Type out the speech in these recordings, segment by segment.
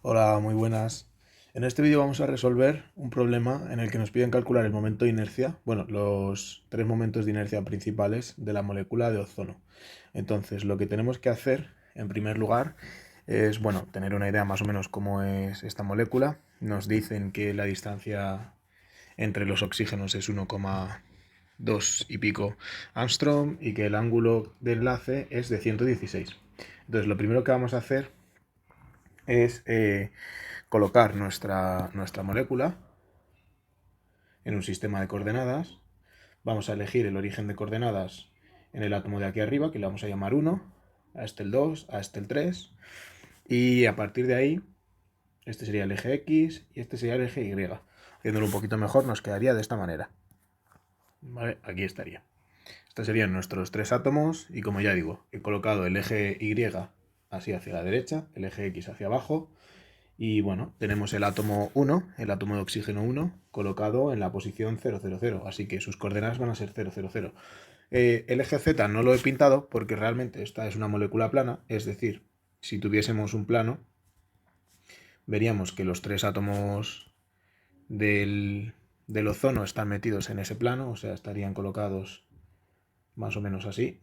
Hola, muy buenas. En este vídeo vamos a resolver un problema en el que nos piden calcular el momento de inercia, bueno, los tres momentos de inercia principales de la molécula de ozono. Entonces, lo que tenemos que hacer, en primer lugar, es, bueno, tener una idea más o menos cómo es esta molécula. Nos dicen que la distancia entre los oxígenos es 1,2 y pico Armstrong y que el ángulo de enlace es de 116. Entonces, lo primero que vamos a hacer es colocar nuestra molécula en un sistema de coordenadas. Vamos a elegir el origen de coordenadas en el átomo de aquí arriba, que le vamos a llamar 1, a este el 2, a este el 3, y a partir de ahí, este sería el eje X y este sería el eje Y. Haciéndolo un poquito mejor nos quedaría de esta manera. ¿Vale? Aquí estaría. Estos serían nuestros tres átomos y, como ya digo, he colocado el eje Y así hacia la derecha, el eje X hacia abajo. Y bueno, tenemos el átomo 1, el átomo de oxígeno 1, colocado en la posición 000, así que sus coordenadas van a ser 000. El eje Z no lo he pintado porque realmente esta es una molécula plana, es decir, si tuviésemos un plano, veríamos que los tres átomos del ozono están metidos en ese plano, o sea, estarían colocados más o menos así.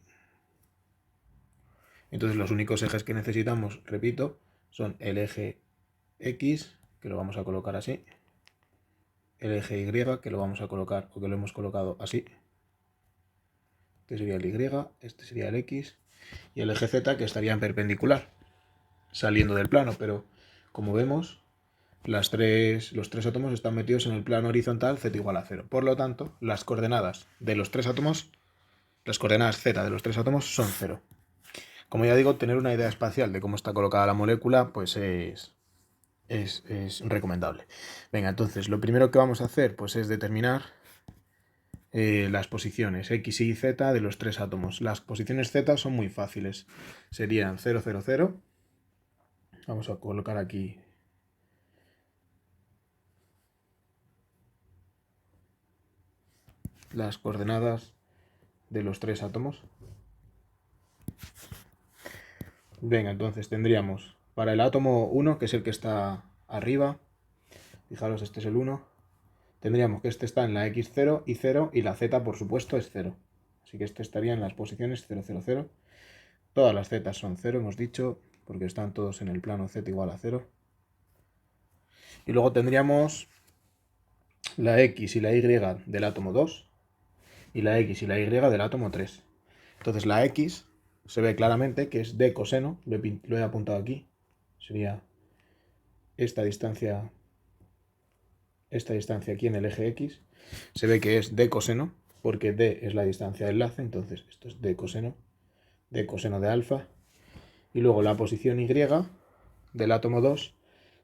Entonces los únicos ejes que necesitamos, repito, son el eje X, que lo vamos a colocar así, el eje Y, que lo vamos a colocar, o que lo hemos colocado así. Este sería el Y, este sería el X, y el eje Z, que estaría en perpendicular, saliendo del plano, pero como vemos, los tres átomos están metidos en el plano horizontal z igual a 0. Por lo tanto, las coordenadas de los tres átomos, las coordenadas Z de los tres átomos son 0. Como ya digo, tener una idea espacial de cómo está colocada la molécula, pues es recomendable. Venga, entonces, lo primero que vamos a hacer, pues es determinar las posiciones X y Z de los tres átomos. Las posiciones Z son muy fáciles. Serían 0, 0, 0. Vamos a colocar aquí las coordenadas de los tres átomos. Venga, entonces tendríamos para el átomo 1, que es el que está arriba, fijaros, este es el 1, tendríamos que este está en la X0 y 0 y la Z, por supuesto, es 0. Así que este estaría en las posiciones 0, 0, 0. Todas las Z son 0, hemos dicho, porque están todos en el plano Z igual a 0. Y luego tendríamos la X y la Y del átomo 2 y la X y la Y del átomo 3. Entonces la X se ve claramente que es de coseno, lo he apuntado aquí, sería esta distancia aquí en el eje X, se ve que es de coseno, porque D es la distancia de enlace, entonces esto es de coseno de alfa. Y luego la posición Y del átomo 2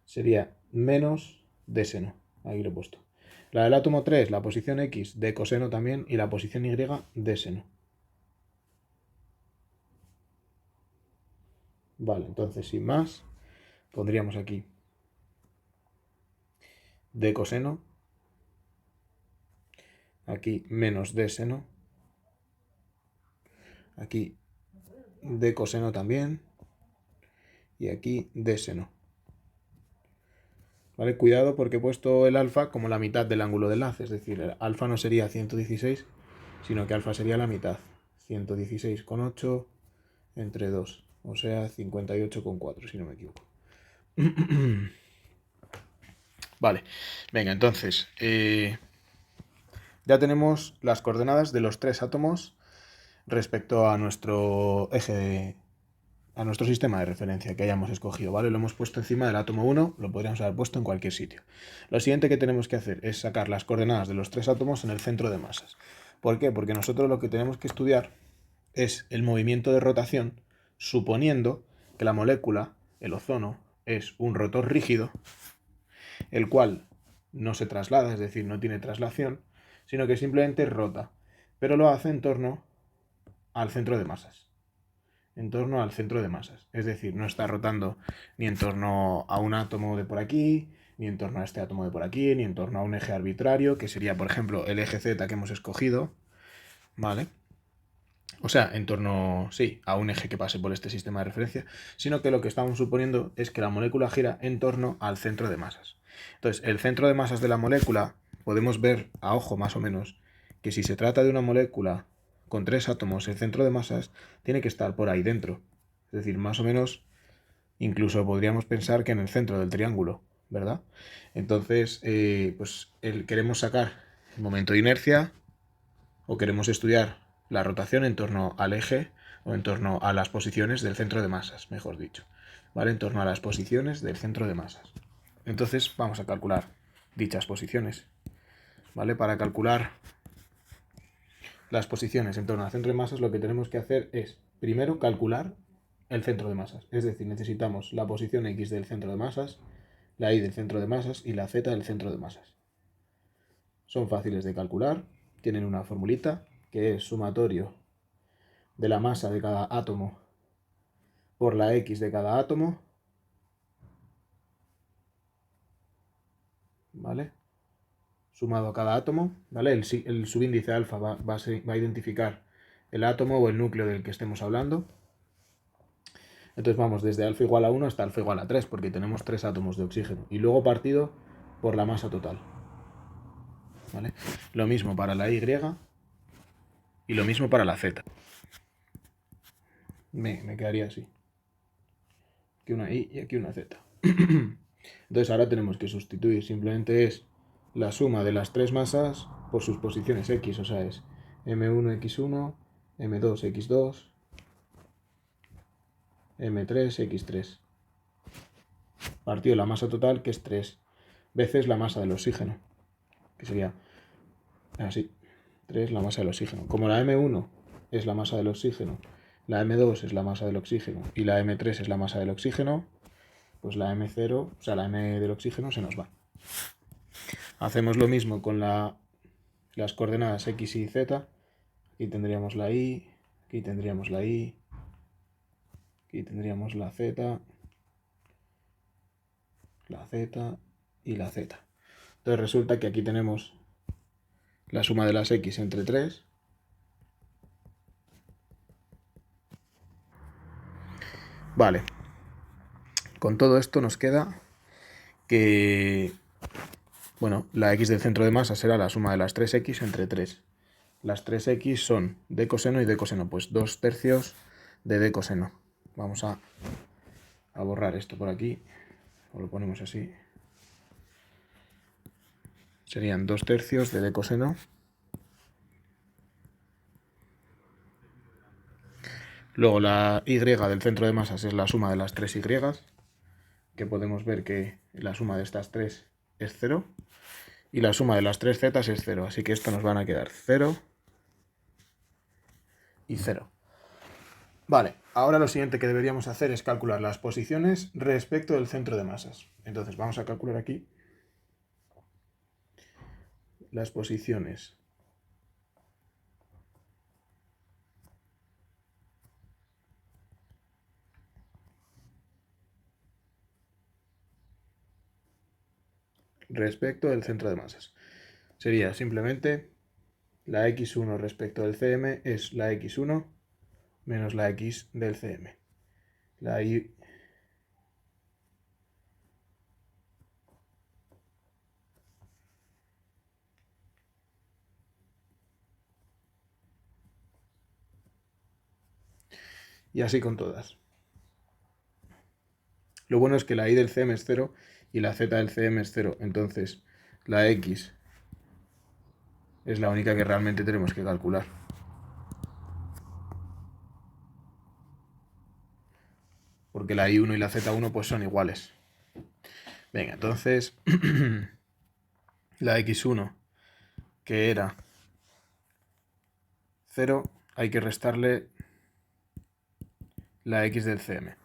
sería menos de seno, ahí lo he puesto. La del átomo 3, la posición X de coseno también, y la posición Y de seno. Vale, entonces sin más, pondríamos aquí de coseno, aquí menos de seno, aquí de coseno también, y aquí de seno. ¿Vale? Cuidado porque he puesto el alfa como la mitad del ángulo de enlace, es decir, el alfa no sería 116, sino que alfa sería la mitad, 116,8 entre 2, o sea 58,4 si no me equivoco. Vale, venga, entonces ya tenemos las coordenadas de los tres átomos respecto a nuestro eje, a nuestro sistema de referencia que hayamos escogido, ¿vale? Lo hemos puesto encima del átomo 1, lo podríamos haber puesto en cualquier sitio. Lo siguiente que tenemos que hacer es sacar las coordenadas de los tres átomos en el centro de masas. ¿Por qué? Porque nosotros lo que tenemos que estudiar es el movimiento de rotación, suponiendo que la molécula, el ozono, es un rotor rígido, el cual no se traslada, es decir, no tiene traslación, sino que simplemente rota, pero lo hace en torno al centro de masas. En torno al centro de masas. Es decir, no está rotando ni en torno a un átomo de por aquí, ni en torno a este átomo de por aquí, ni en torno a un eje arbitrario, que sería, por ejemplo, el eje Z que hemos escogido, ¿vale? O sea, en torno, sí, a un eje que pase por este sistema de referencia, sino que lo que estamos suponiendo es que la molécula gira en torno al centro de masas. Entonces, el centro de masas de la molécula, podemos ver a ojo más o menos que si se trata de una molécula con 3 átomos, el centro de masas tiene que estar por ahí dentro. Es decir, más o menos, incluso podríamos pensar que en el centro del triángulo, ¿verdad? Entonces, pues queremos sacar el momento de inercia o queremos estudiar la rotación en torno al eje o en torno a las posiciones del centro de masas, mejor dicho, ¿vale? En torno a las posiciones del centro de masas. Entonces vamos a calcular dichas posiciones, ¿vale? Para calcular las posiciones en torno al centro de masas, lo que tenemos que hacer es, primero, calcular el centro de masas. Es decir, necesitamos la posición X del centro de masas, la Y del centro de masas y la Z del centro de masas. Son fáciles de calcular, tienen una formulita que es sumatorio de la masa de cada átomo por la X de cada átomo, ¿vale? Sumado a cada átomo, ¿vale? El subíndice alfa va a identificar el átomo o el núcleo del que estemos hablando. Entonces vamos desde alfa igual a 1 hasta alfa igual a 3, porque tenemos 3 átomos de oxígeno. Y luego partido por la masa total, ¿vale? Lo mismo para la Y y lo mismo para la Z. Me quedaría así. Aquí una Y y aquí una Z. Entonces ahora tenemos que sustituir, simplemente es la suma de las 3 masas por sus posiciones X, o sea, es M1X1, M2X2, M3X3. Partido la masa total, que es 3 veces la masa del oxígeno, que sería así, 3 la masa del oxígeno. Como la M1 es la masa del oxígeno, la M2 es la masa del oxígeno y la M3 es la masa del oxígeno, pues la M0, o sea, la M del oxígeno se nos va. Hacemos lo mismo con las coordenadas X y Z. Aquí tendríamos la Y, aquí tendríamos la Y, aquí tendríamos la Z y la Z. Entonces resulta que aquí tenemos la suma de las X entre 3. Vale. Con todo esto nos queda que, bueno, la X del centro de masa será la suma de las 3X entre 3. Las 3X son D coseno y D coseno, pues 2 tercios de D coseno. Vamos a borrar esto por aquí, o lo ponemos así. Serían 2 tercios de D coseno. Luego la Y del centro de masas es la suma de las 3Y, que podemos ver que la suma de estas 3 es 0. Y la suma de las 3 Z es 0, así que esto nos van a quedar 0 y 0. Vale, ahora lo siguiente que deberíamos hacer es calcular las posiciones respecto del centro de masas. Entonces vamos a calcular aquí las posiciones respecto del centro de masas. Sería simplemente la X1 respecto del CM es la X1 menos la X del CM. La Y y así con todas. Lo bueno es que la Y del CM es 0 y la Z del CM es 0. Entonces la X es la única que realmente tenemos que calcular. Porque la I1 y la Z1 pues son iguales. Venga, entonces la X1, que era 0, hay que restarle la X del CM,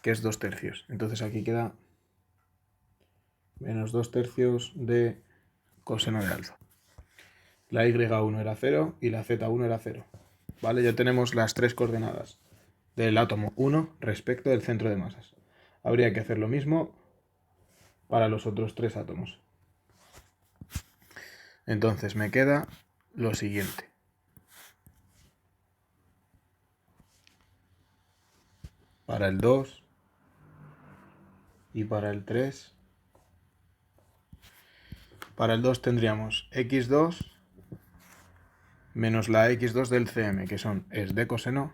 que es 2 tercios. Entonces aquí queda menos 2 tercios de coseno de alfa. La Y1 era 0 y la Z1 era 0. ¿Vale? Ya tenemos las 3 coordenadas del átomo 1 respecto del centro de masas. Habría que hacer lo mismo para los otros 3 átomos. Entonces me queda lo siguiente. para el 2 y para el 3. Para el 2 tendríamos x2 menos la x2 del cm, que es d coseno,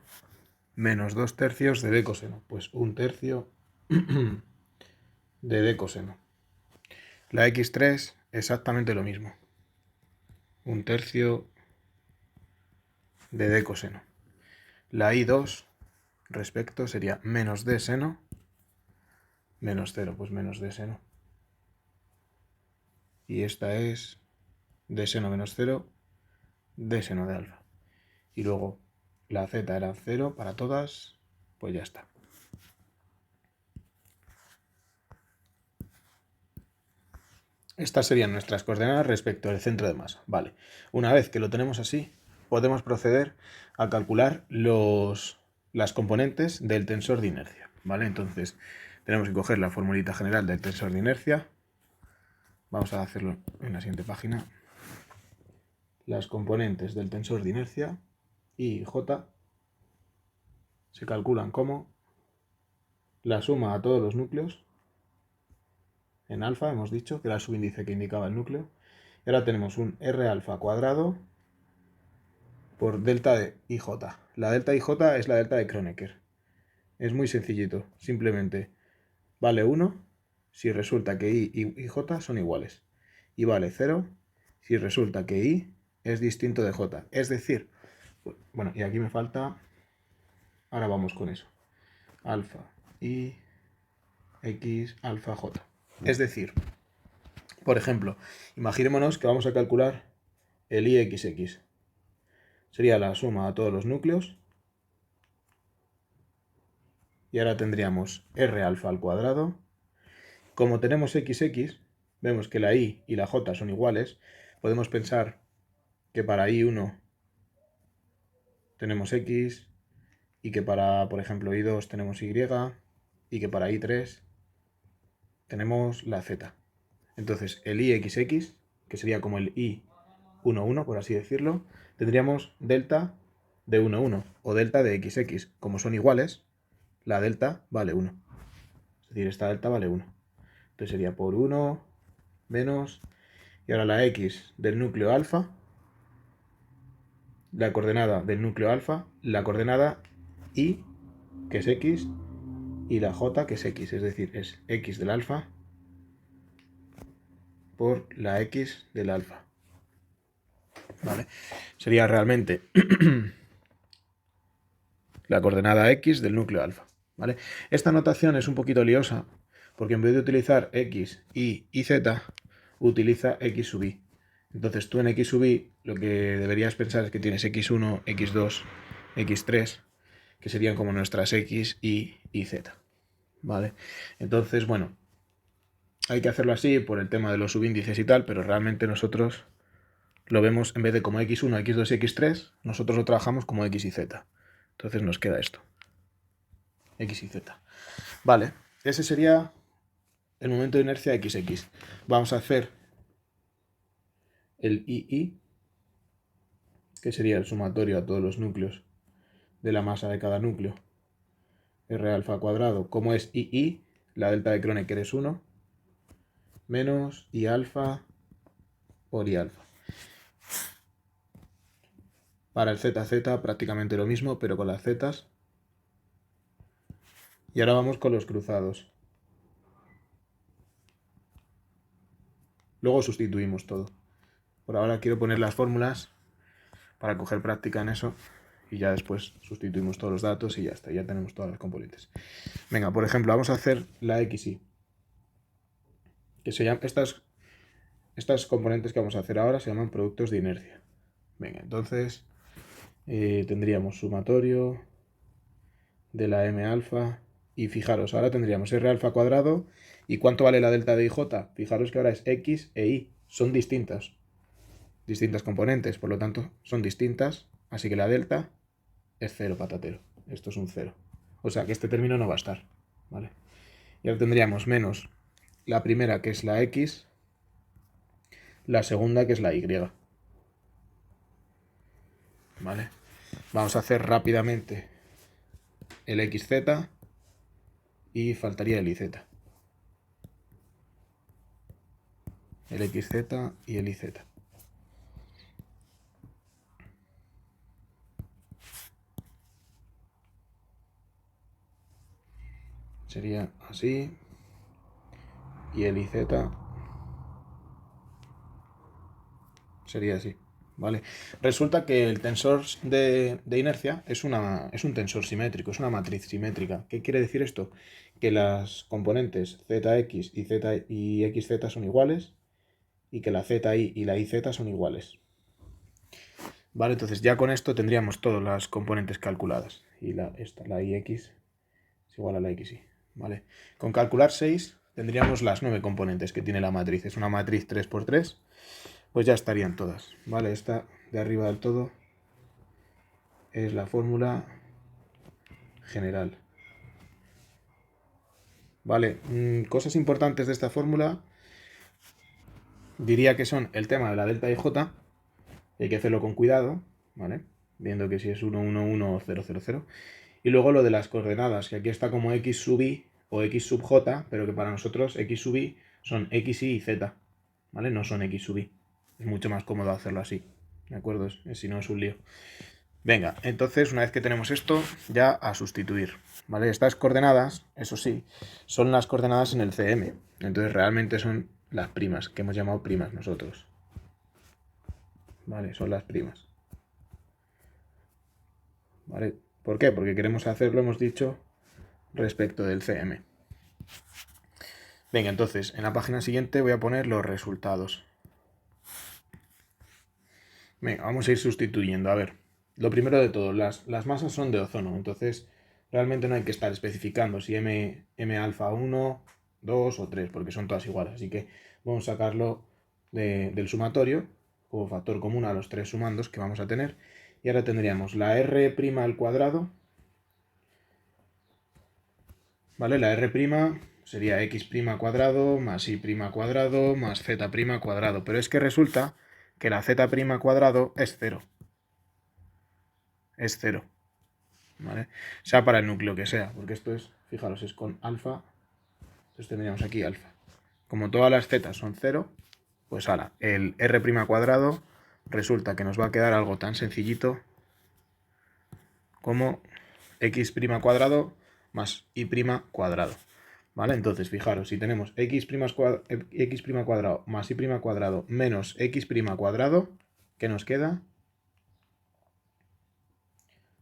menos 2/3 de d coseno. Pues 1/3 de d coseno. La x3 exactamente lo mismo. 1/3 de d coseno. La y2 respecto sería menos d seno menos 0, pues menos d seno. Y esta es d seno menos 0, d seno de alfa. Y luego la z era 0 para todas, pues ya está. Estas serían nuestras coordenadas respecto al centro de masa. Vale. Una vez que lo tenemos así, podemos proceder a calcular las componentes del tensor de inercia. ¿Vale? Entonces, tenemos que coger la formulita general del tensor de inercia. Vamos a hacerlo en la siguiente página. Las componentes del tensor de inercia, I y J, se calculan como la suma a todos los núcleos. En alfa hemos dicho que era el subíndice que indicaba el núcleo. Y ahora tenemos un R alfa cuadrado por delta de IJ. La delta IJ es la delta de Kronecker. Es muy sencillito. Simplemente vale 1 si resulta que I y J son iguales. Y vale 0 si resulta que I es distinto de J. Es decir, bueno, y aquí me falta... Ahora vamos con eso. Alfa I X alfa J. Es decir, por ejemplo, imaginémonos que vamos a calcular el IXX. Sería la suma a todos los núcleos. Y ahora tendríamos R alfa al cuadrado. Como tenemos XX, vemos que la I y la J son iguales. Podemos pensar que para I1 tenemos X y que para, por ejemplo, I2 tenemos Y y que para I3 tenemos la Z. Entonces, el IXX, que sería como el I11, por así decirlo, tendríamos delta de 1,1 o delta de XX. Como son iguales, la delta vale 1. Es decir, esta delta vale 1. Entonces sería por 1 menos... Y ahora la X del núcleo alfa, la coordenada del núcleo alfa, la coordenada Y, que es X, y la J, que es X. Es decir, es X del alfa por la X del alfa. ¿Vale? Sería realmente la coordenada X del núcleo alfa. ¿Vale? Esta notación es un poquito liosa, porque en vez de utilizar X, Y y Z, utiliza X sub Y. Entonces tú en X sub Y lo que deberías pensar es que tienes X1, X2, X3, que serían como nuestras X, Y y Z. ¿Vale? Entonces, bueno, hay que hacerlo así por el tema de los subíndices y tal, pero realmente nosotros lo vemos en vez de como X1, X2 y X3, nosotros lo trabajamos como X y Z. Entonces nos queda esto. X y Z. Vale, ese sería el momento de inercia XX. Vamos a hacer el II, que sería el sumatorio a todos los núcleos de la masa de cada núcleo. R alfa cuadrado, como es II, la delta de Kronecker es 1, menos I alfa por I alfa. Para el ZZ prácticamente lo mismo, pero con las zetas. Y ahora vamos con los cruzados. Luego sustituimos todo. Por ahora quiero poner las fórmulas para coger práctica en eso. Y ya después sustituimos todos los datos y ya está. Ya tenemos todas las componentes. Venga, por ejemplo, vamos a hacer la XY. Que se llama, estas componentes que vamos a hacer ahora se llaman productos de inercia. Venga, entonces tendríamos sumatorio de la M alfa. Y fijaros, ahora tendríamos R alfa cuadrado. ¿Y cuánto vale la delta de IJ? Fijaros que ahora es X e Y. Son distintas componentes, por lo tanto son distintas. Así que la delta es 0 patatero. Esto es un 0. O sea que este término no va a estar. ¿Vale? Y ahora tendríamos menos la primera, que es la X, la segunda, que es la Y. ¿Vale? Vamos a hacer rápidamente el XZ. y faltaría el IZ. El XZ y el IZ. Sería así. Y el IZ sería así. ¿Vale? Resulta que el tensor de inercia es un tensor simétrico, es una matriz simétrica. ¿Qué quiere decir esto? Que las componentes ZX y XZ son iguales y que la ZI y la IZ son iguales. Vale, entonces ya con esto tendríamos todas las componentes calculadas. Y la IX es igual a la XY. ¿Vale? Con calcular 6 tendríamos las 9 componentes que tiene la matriz. Es una matriz 3×3. Pues ya estarían todas, ¿vale? Esta de arriba del todo es la fórmula general. Vale, cosas importantes de esta fórmula diría que son el tema de la delta y j, hay que hacerlo con cuidado, ¿vale? Viendo que si es 1, 1, 1 o 0, 0, 0. Y luego lo de las coordenadas, que aquí está como x sub i o x sub j, pero que para nosotros x sub i son x, y z, ¿vale? No son x sub i. Es mucho más cómodo hacerlo así, ¿de acuerdo? Si no es un lío. Venga, entonces una vez que tenemos esto, ya a sustituir, ¿vale? Estas coordenadas, eso sí, son las coordenadas en el CM. Entonces realmente son las primas, que hemos llamado primas nosotros. ¿Vale? Son las primas. ¿Vale? ¿Por qué? Porque queremos hacerlo, hemos dicho, respecto del CM. Venga, entonces, en la página siguiente voy a poner los resultados. Venga, vamos a ir sustituyendo. A ver, lo primero de todo, las masas son de ozono, entonces realmente no hay que estar especificando si M alfa 1, 2 o 3, porque son todas iguales. Así que vamos a sacarlo del sumatorio como factor común a los tres sumandos que vamos a tener. Y ahora tendríamos la R' al cuadrado, ¿vale? La R' sería x' cuadrado más y' cuadrado más z' cuadrado. Pero es que resulta que la z' cuadrado es 0. Es 0. ¿Vale? Sea para el núcleo que sea, porque esto es, fijaros, es con alfa. Entonces tendríamos aquí alfa. Como todas las z son 0, pues ahora, el r' cuadrado resulta que nos va a quedar algo tan sencillito como x' cuadrado más y' cuadrado. ¿Vale? Entonces, fijaros, si tenemos x' cuadrado más y' cuadrado menos x' cuadrado, ¿qué nos queda?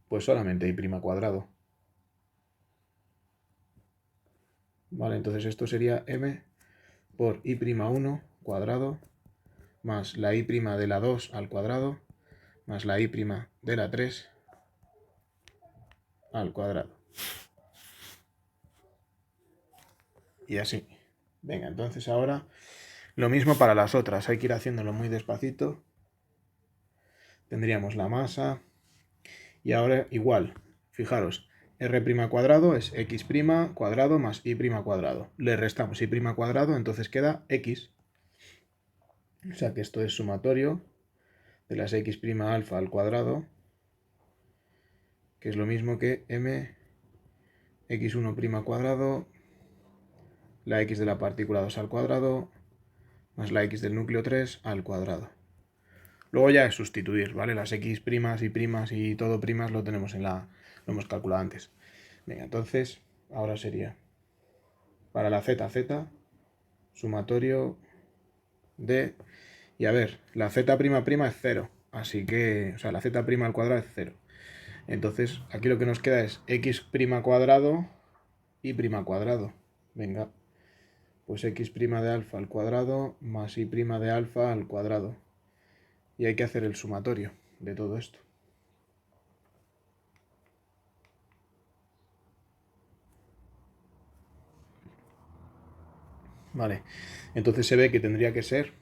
Pues solamente y' cuadrado. Vale, entonces esto sería m por y'1 cuadrado más la y' de la 2 al cuadrado más la y' de la 3 al cuadrado. Y así. Venga, entonces ahora lo mismo para las otras. Hay que ir haciéndolo muy despacito. Tendríamos la masa. Y ahora igual. Fijaros, r' cuadrado es x' cuadrado más y' cuadrado. Le restamos y' cuadrado, entonces queda x. O sea que esto es sumatorio de las x' alfa al cuadrado, que es lo mismo que m x1' cuadrado, la x de la partícula 2 al cuadrado, más la x del núcleo 3 al cuadrado. Luego ya es sustituir, ¿vale? Las x' y todo primas lo tenemos lo hemos calculado antes. Venga, entonces, ahora sería para la z, sumatorio de... Y a ver, la z' es 0, así que, o sea, la z' al cuadrado es 0. Entonces, aquí lo que nos queda es x' cuadrado y' cuadrado. Venga, pues x' de alfa al cuadrado más y' de alfa al cuadrado. Y hay que hacer el sumatorio de todo esto. Vale, entonces se ve que tendría que ser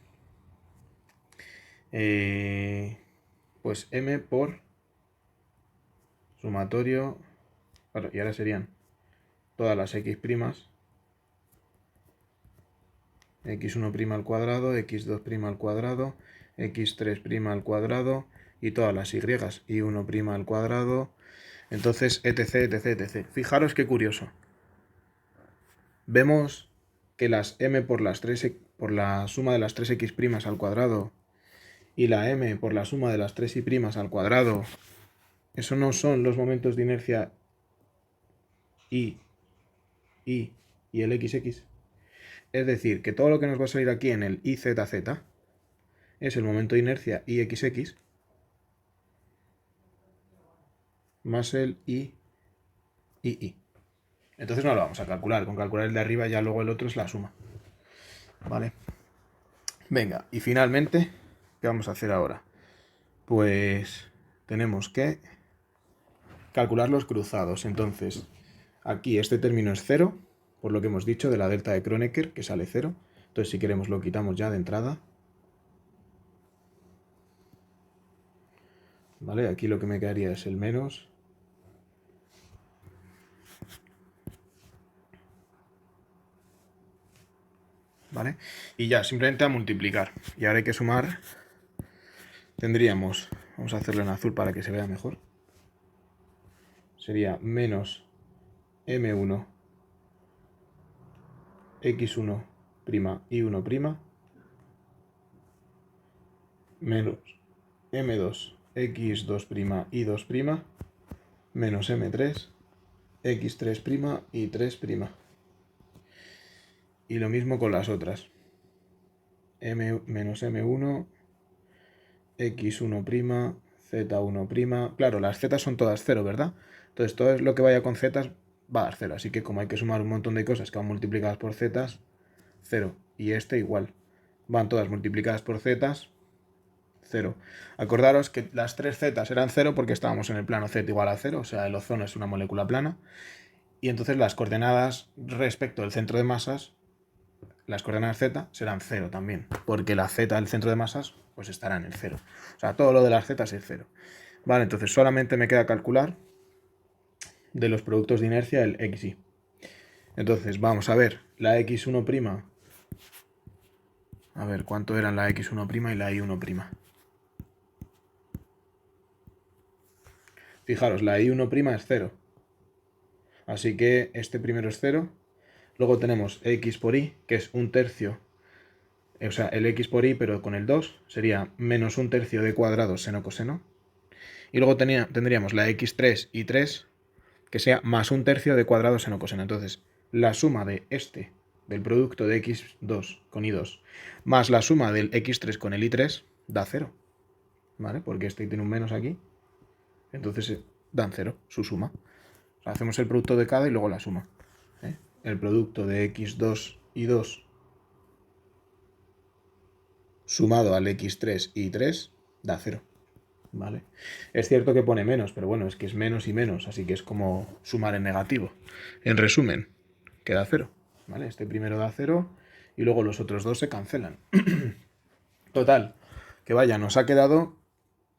pues m por sumatorio, claro, y ahora serían todas las x', x1' al cuadrado, x2' al cuadrado, x3' al cuadrado y todas las y, y1' al cuadrado, entonces etc, etc, etc. Fijaros qué curioso. Vemos que las m por la suma de las 3x' al cuadrado y la m por la suma de las 3y' al cuadrado, eso no son los momentos de inercia y el xx. Es decir, que todo lo que nos va a salir aquí en el izz es el momento de inercia ixx más el i. Entonces no lo vamos a calcular. Con calcular el de arriba ya luego el otro es la suma. ¿Vale? Venga, y finalmente, ¿qué vamos a hacer ahora? Pues tenemos que calcular los cruzados. Entonces, aquí este término es 0, por lo que hemos dicho de la delta de Kronecker, que sale 0. Entonces, si queremos, lo quitamos ya de entrada. ¿Vale? Aquí lo que me quedaría es el menos. ¿Vale? Y ya, simplemente a multiplicar. Y ahora hay que sumar. Tendríamos, vamos a hacerlo en azul para que se vea mejor. Sería menos m1 x1' y1' menos m2 x2' y2' menos m3 x3' y 3'. Y lo mismo con las otras. Menos m1 x1', z1'. Claro, las z son todas 0, ¿verdad? Entonces todo lo que vaya con z va a dar 0. Así que como hay que sumar un montón de cosas que van multiplicadas por z, 0. Y este igual. Van todas multiplicadas por z, 0. Acordaros que las 3 z eran 0 porque estábamos en el plano z igual a 0. O sea, el ozono es una molécula plana. Y entonces las coordenadas respecto del centro de masas, las coordenadas z serán 0 también. Porque la z del centro de masas pues estará en el 0. O sea, todo lo de las z es 0. Vale, entonces solamente me queda calcular de los productos de inercia el xy. Entonces vamos a ver la x1'. A ver, ¿cuánto eran la x1' y la y1'? Fijaros, la y1' es 0. Así que este primero es 0. Luego tenemos x por y, que es un tercio. O sea, el x por y, pero con el 2, sería menos un tercio de cuadrado seno coseno. Y luego tendríamos la x3 y 3, que sea más un tercio de cuadrado seno coseno. Entonces, la suma de este, del producto de x2 con y2, más la suma del x3 con el y3, da 0. ¿Vale? Porque este tiene un menos aquí. Entonces dan 0, su suma. O sea, hacemos el producto de cada y luego la suma. El producto de x2 y 2 sumado al x3 y 3 da 0. ¿Vale? Es cierto que pone menos, pero bueno, es que es menos y menos, así que es como sumar en negativo. En resumen, queda 0. ¿Vale? Este primero da 0 y luego los otros dos se cancelan. Total, que vaya, nos ha quedado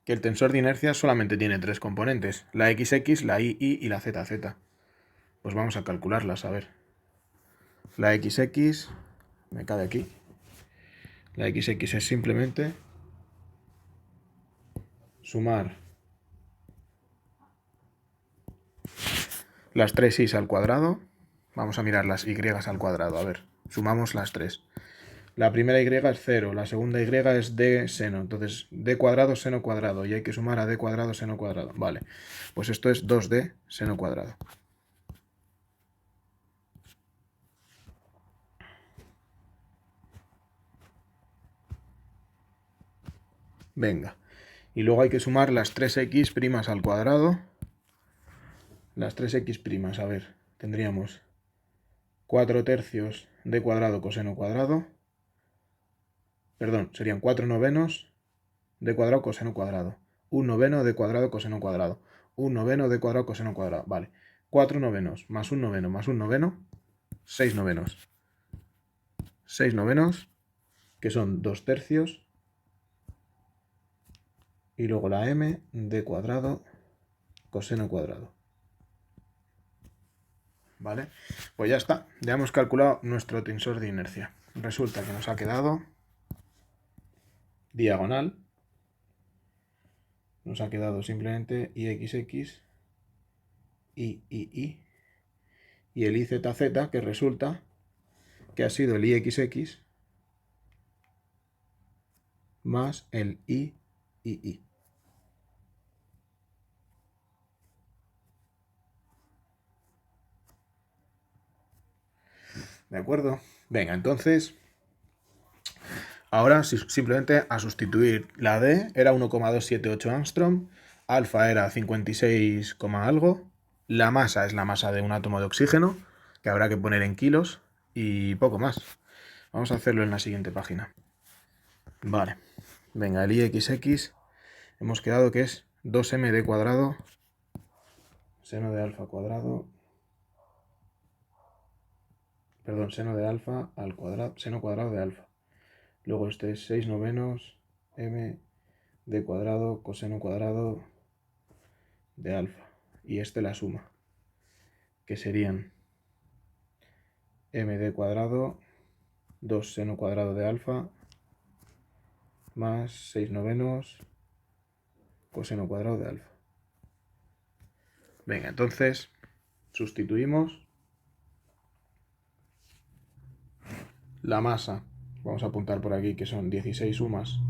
que el tensor de inercia solamente tiene 3 componentes, la XX, la YY y la ZZ. Pues vamos a calcularlas, a ver. La XX, me cabe aquí. La XX es simplemente sumar las 3 y al cuadrado. Vamos a mirar las y al cuadrado, a ver. Sumamos las 3. La primera y es 0, la segunda y es d seno. Entonces, d cuadrado seno cuadrado. Y hay que sumar a d cuadrado seno cuadrado. Vale, pues esto es 2d seno cuadrado. Venga. Y luego hay que sumar las 3x' al cuadrado. Las 3x', a ver, tendríamos 4 tercios d cuadrado coseno cuadrado. Perdón, serían 4 novenos d cuadrado coseno cuadrado. 1 noveno d cuadrado coseno cuadrado. 1 noveno d cuadrado coseno cuadrado. Vale. 4 novenos más un noveno más un noveno. 6 novenos. 6 novenos, que son 2 tercios. Y luego la m d cuadrado coseno cuadrado. ¿Vale? Pues ya está. Ya hemos calculado nuestro tensor de inercia. Resulta que nos ha quedado diagonal. Nos ha quedado simplemente ixx y el izz, que resulta que ha sido el IXX más el III. ¿De acuerdo? Venga, entonces, ahora simplemente a sustituir la D, era 1,278 angstrom, alfa era 56, algo, la masa es la masa de un átomo de oxígeno, que habrá que poner en kilos, y poco más. Vamos a hacerlo en la siguiente página. Vale, venga, el IXX hemos quedado que es 2md cuadrado, seno de alfa cuadrado, perdón, seno de alfa al cuadrado, seno cuadrado de alfa. Luego este es 6 novenos m de cuadrado coseno cuadrado de alfa. Y este la suma, que serían md cuadrado 2 seno cuadrado de alfa más 6 novenos coseno cuadrado de alfa. Venga, entonces sustituimos la masa. Vamos a apuntar por aquí que son 16 sumas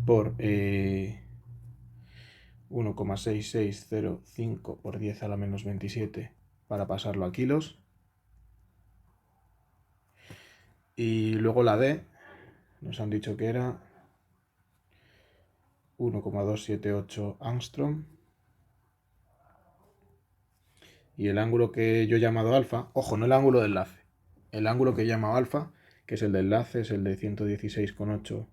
por 1,6605 por 10 a la menos 27 para pasarlo a kilos. Y luego la D, nos han dicho que era 1,278 angstrom. Y el ángulo que yo he llamado alfa, ojo, no el ángulo de enlace, el ángulo que he llamado alfa, que es el de enlace, es el de 116,8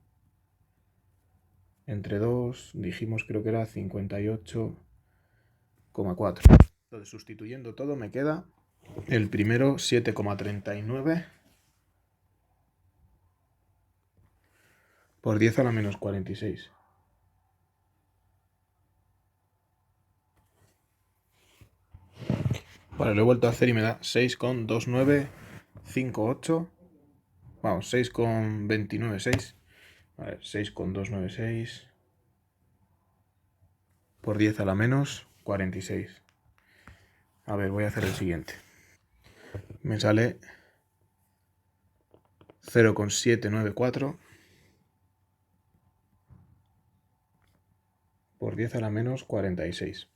entre 2, dijimos creo que era 58,4. Entonces, sustituyendo todo, me queda el primero 7,39 por 10 a la menos 46. Vale, lo he vuelto a hacer y me da 6,2958. Vamos, 6,296. Vale, 6,296 por 10 a la menos 46. A ver, voy a hacer el siguiente. Me sale 0,794 por 10 a la menos 46.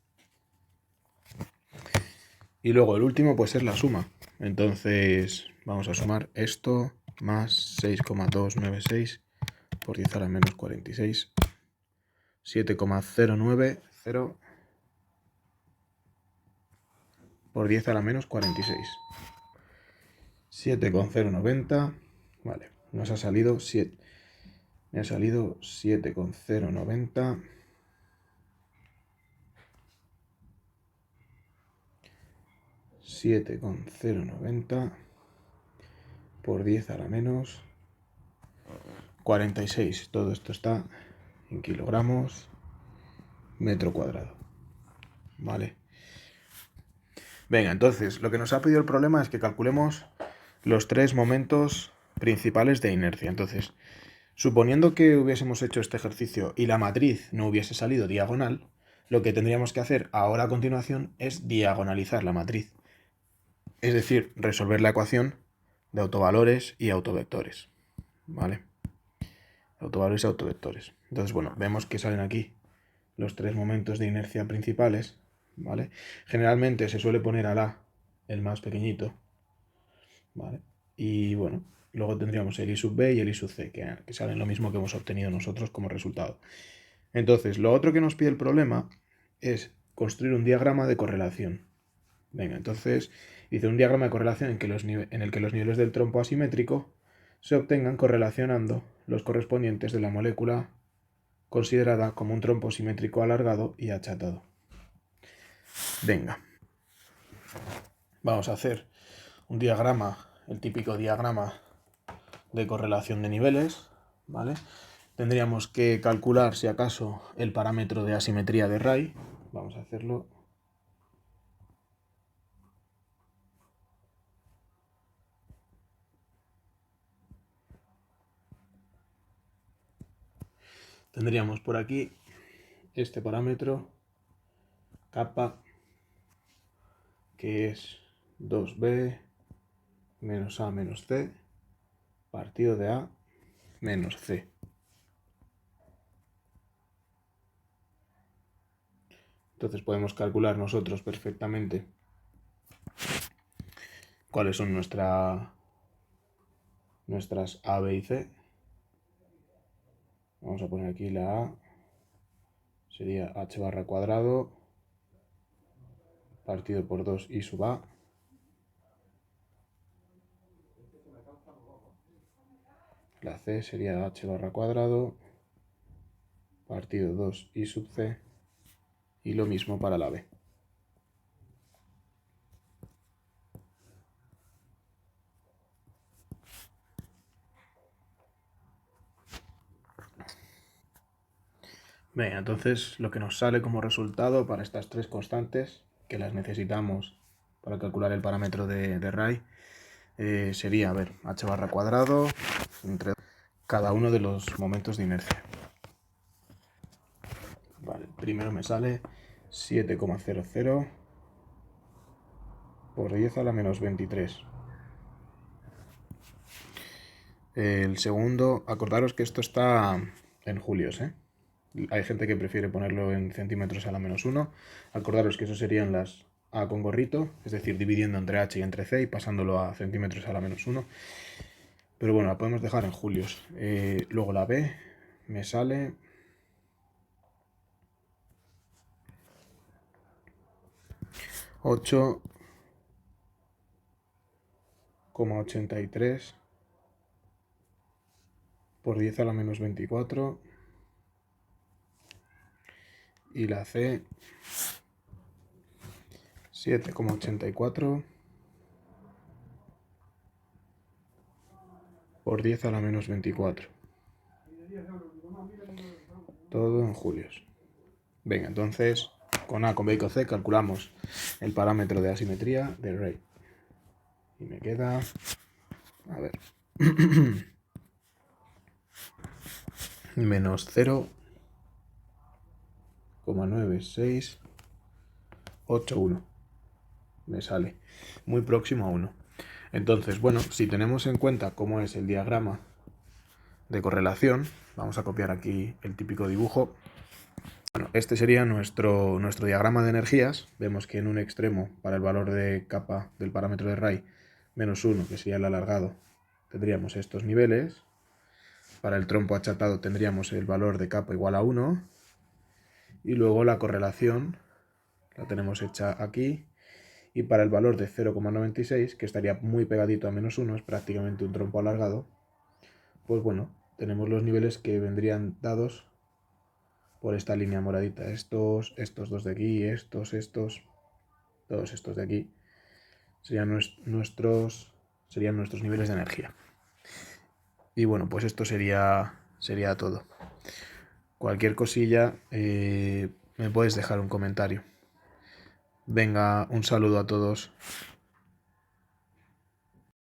Y luego el último pues es la suma. Entonces vamos a sumar esto más 6,296 por 10 a la menos 46. 7,090 por 10 a la menos 46. 7,090. Vale, nos ha salido 7. Me ha salido 7,090 7,090 por 10 a la menos 46. Todo esto está en kilogramos metro cuadrado. Vale. Venga, entonces, lo que nos ha pedido el problema es que calculemos los tres momentos principales de inercia. Entonces, suponiendo que hubiésemos hecho este ejercicio y la matriz no hubiese salido diagonal, lo que tendríamos que hacer ahora a continuación es diagonalizar la matriz. Es decir, resolver la ecuación de autovalores y autovectores. ¿Vale? Autovalores y autovectores. Entonces, bueno, vemos que salen aquí los tres momentos de inercia principales. ¿Vale? Generalmente se suele poner al A el más pequeñito. ¿Vale? Y bueno, luego tendríamos el I sub B y el I sub C, que salen lo mismo que hemos obtenido nosotros como resultado. Entonces, lo otro que nos pide el problema es construir un diagrama de correlación. Venga, entonces dice un diagrama de correlación en el que los niveles del trompo asimétrico se obtengan correlacionando los correspondientes de la molécula considerada como un trompo simétrico alargado y achatado. Venga, vamos a hacer un diagrama, el típico diagrama de correlación de niveles, ¿vale? Tendríamos que calcular, si acaso, el parámetro de asimetría de Ray. Vamos a hacerlo. Tendríamos por aquí este parámetro, kappa, que es 2b menos a menos c, partido de A menos C. Entonces podemos calcular nosotros perfectamente cuáles son nuestras A, B y C. Vamos a poner aquí la A. Sería h barra cuadrado partido por 2 y sub A. La C sería h barra cuadrado partido 2 y sub C. Y lo mismo para la B. Bien, entonces lo que nos sale como resultado para estas tres constantes, que las necesitamos para calcular el parámetro de Ray, sería, a ver, h barra cuadrado entre cada uno de los momentos de inercia. Vale, primero me sale 7,00 por 10 a la menos 23. El segundo, acordaros que esto está en julios, ¿eh? Hay gente que prefiere ponerlo en centímetros a la menos 1. Acordaros que eso serían las A con gorrito, es decir, dividiendo entre H y entre C y pasándolo a centímetros a la menos 1. Pero bueno, la podemos dejar en julios. Luego la B me sale 8,83 por 10 a la menos 24. Y la C 7,84 por 10 a la menos 24. Todo en julios. Venga, entonces con A, con B y con C calculamos el parámetro de asimetría de Ray. Y me queda, a ver, menos 0,9681. Me sale muy próximo a 1. Entonces, bueno, si tenemos en cuenta cómo es el diagrama de correlación, vamos a copiar aquí el típico dibujo. Bueno, este sería nuestro diagrama de energías. Vemos que en un extremo, para el valor de capa del parámetro de Ray, menos 1, que sería el alargado, tendríamos estos niveles. Para el trompo achatado tendríamos el valor de capa igual a 1. Y luego la correlación la tenemos hecha aquí. Y para el valor de 0,96, que estaría muy pegadito a menos 1, es prácticamente un trompo alargado, pues bueno, tenemos los niveles que vendrían dados por esta línea moradita. Estos dos de aquí, todos estos de aquí, serían nuestros niveles de energía. Y bueno, pues esto sería todo. Cualquier cosilla, me puedes dejar un comentario. Venga, un saludo a todos.